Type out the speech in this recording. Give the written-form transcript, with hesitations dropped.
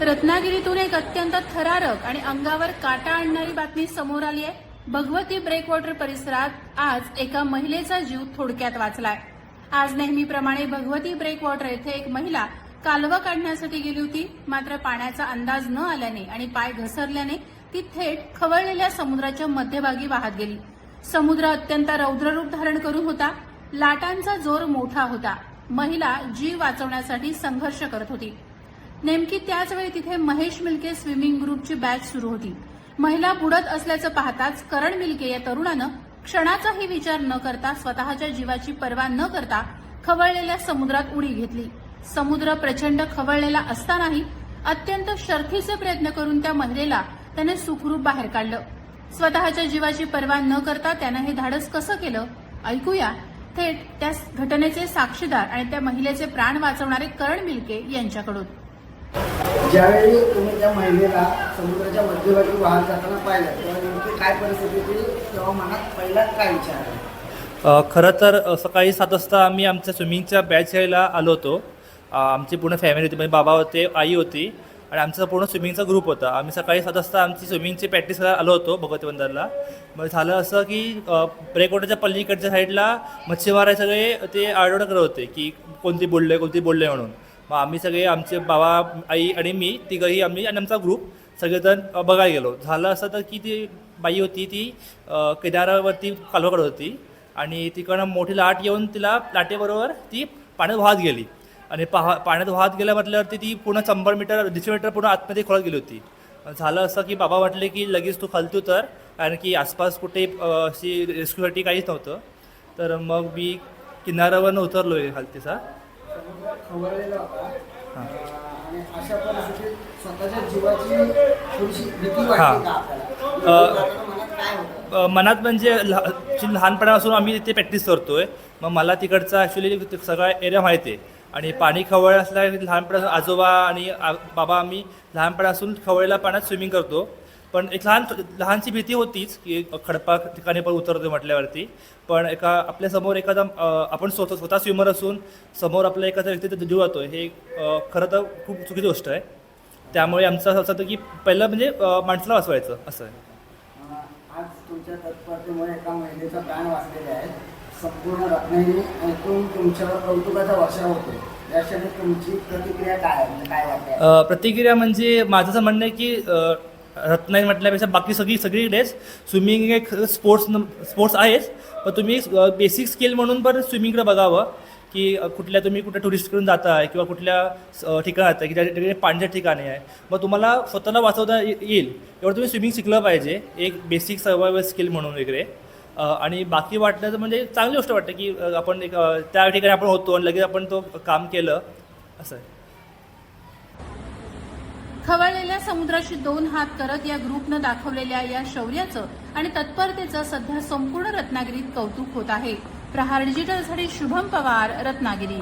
रत्नागिरीतून एक अत्यंत थरारक आणि अंगावर काटा आणणारी बातमी समोर आली आहे। भगवती ब्रेकवॉटर परिसरात आज एका महिलेचा जीव थोडक्यात वाचलाय। आज नेहमीप्रमाणे भगवती ब्रेकवॉटर येथे एक महिला कालवा काढण्यासाठी गेली होती, मात्र पाण्याचा अंदाज न आल्याने आणि पाय घसरल्याने ती थेट खवळलेल्या समुद्राच्या मध्यभागी वाहत गेली। समुद्र अत्यंत रौद्ररूप धारण करून होता। लाटांचा जोर मोठा होता। महिला जीव वाचवण्यासाठी संघर्ष करत होती। नेमकी त्याच वेळी तिथे महेश मिल्के स्विमिंग ग्रुपची बॅच सुरू होती। महिला बुडत असल्याचं पाहताच करण मिल्के या तरुणानं क्षणाचाही विचार न करता स्वतःच्या जीवाची पर्वा न करता खवळलेल्या समुद्रात उडी घेतली। समुद्र प्रचंड खवळलेला असतानाही अत्यंत शर्थीचे प्रयत्न करून त्या महिलेला त्याने सुखरूप बाहेर काढलं। स्वतःच्या जीवाची पर्वा न करता त्यानं हे धाडस कसं केलं, ऐकूया थेट त्या घटनेचे साक्षीदार आणि त्या महिलेचे प्राण वाचवणारे करण मिल्के यांच्याकडून। ज्यावेळी तुम्ही त्या महिलेला समुद्राच्या मध्यभागी वाहत जाताना पाहिलं तेव्हा नेमकी काय परिस्थिती होती, तेव्हा मनात पहिला काय विचार आला? खरं तर सकाळी 7 वाजता आम्ही आमच्या स्विमिंगच्या बॅच घ्यायला आलो होतो। आमची पूर्ण फॅमिली होती, म्हणजे बाबा होते, आई होती आणि आमचा पूर्ण स्विमिंगचा ग्रुप होता। आम्ही सकाळी 7 वाजता आमची स्विमिंगची प्रॅक्टिस करायला आलो होतो भगवती बंदरला। मग झालं असं की ब्रेकवॉटरच्या पलीकडच्या साईडला मच्छीमार सगळे ते आरडोड करत होते की कोणती बोलले म्हणून। मग आम्ही सगळे आमचे बाबा, आई आणि मी तिघंही आम्ही आणि आमचा ग्रुप सगळेजण बघायला गेलो। झालं असं तर की ती बाई होती ती किनाऱ्यावरती कालवा करत होती आणि तिकडनं मोठी लाट येऊन तिला लाटेबरोबर ती पाण्यात वाहत गेली आणि पाण्यात वाहत गेल्या म्हटल्यावरती ती पूर्ण 100 मीटर 150 मीटर पूर्ण आतमध्ये खोळत गेली होती। झालं असं की बाबा म्हटले की लगेच तू खालती उतर, कारण की आसपास कुठे अशी रेस्क्यूसाठी काहीच नव्हतं। तर मग मी किनाऱ्यावरनं उतरलो आहे खालतीचा। खवळलेला होता आणि अशा परिस्थितीत स्वतःच्या जीवाची थोडीशी भीती वाटते का आपल्याला? मनात काय होतं? मनात म्हणजे लहानपणापासून आम्ही तिथे प्रॅक्टिस करतोय। मग मला तिकडचा ॲक्च्युली सगळा एरिया माहिती आहे आणि पाणी खवळ असल्या लहानपणापासून आजोबा आणि बाबा आम्ही लहानपणापासून खवळलेल्या पाण्यात स्विमिंग करतो। पण एक लहानशी भीती होतीच की खडपा ठिकाणी पण उतरतो म्हटल्यावरती। पण आपल्यासमोर एखादा आपण स्वतः स्विमर असून समोर आपल्या एखाद्या व्यक्तीचा जीव जातो, हे खरं तर खूप चुकीची गोष्ट आहे। त्यामुळे आमचं असं होतं की पहिलं म्हणजे माणसाला वाचवायचं असं आहे। आज तुमच्या तत्परतेमुळे एका महिलेचा प्राण वाचलेले आहे। संपूर्ण रत्नागिरी ऐकून तुमच्यावर कौतुकाचा वर्षाव होतो। या क्षणी तुमची प्रतिक्रिया काय आहे, काय वाटते? प्रतिक्रिया म्हणजे माझं असं म्हणणं आहे की रत्नागिरी म्हटल्यापेक्षा बाकी सगळीकडेच स्विमिंग एक स्पोर्ट्स आहेच, पण तुम्ही बेसिक स्किल म्हणून पण स्विमिंगकडे बघावं की तुम्ही कुठल्या टुरिस्टकडून जाताय किंवा कुठल्या ठिकाणी जाताय की ज्या ठिकाणी पाण्याच्या ठिकाणी आहे, मग तुम्हाला स्वतःला वाचवता येईल एवढं तुम्ही स्विमिंग शिकलं पाहिजे, एक बेसिक सर्वायवल स्किल म्हणून वगैरे। आणि बाकी वाटण्याचं म्हणजे चांगली गोष्ट वाटते की आपण त्या ठिकाणी आपण होतो आणि लगेच आपण तो काम केलं असं आहे। खवळलेल्या समुद्राशी 2 हात करत या ग्रुपनं दाखवलेल्या या शौर्याचं आणि तत्परतेचं सध्या संपूर्ण रत्नागिरीत कौतुक होत आहे। प्रहार डिजिटलसाठी शुभम पवार, रत्नागिरी।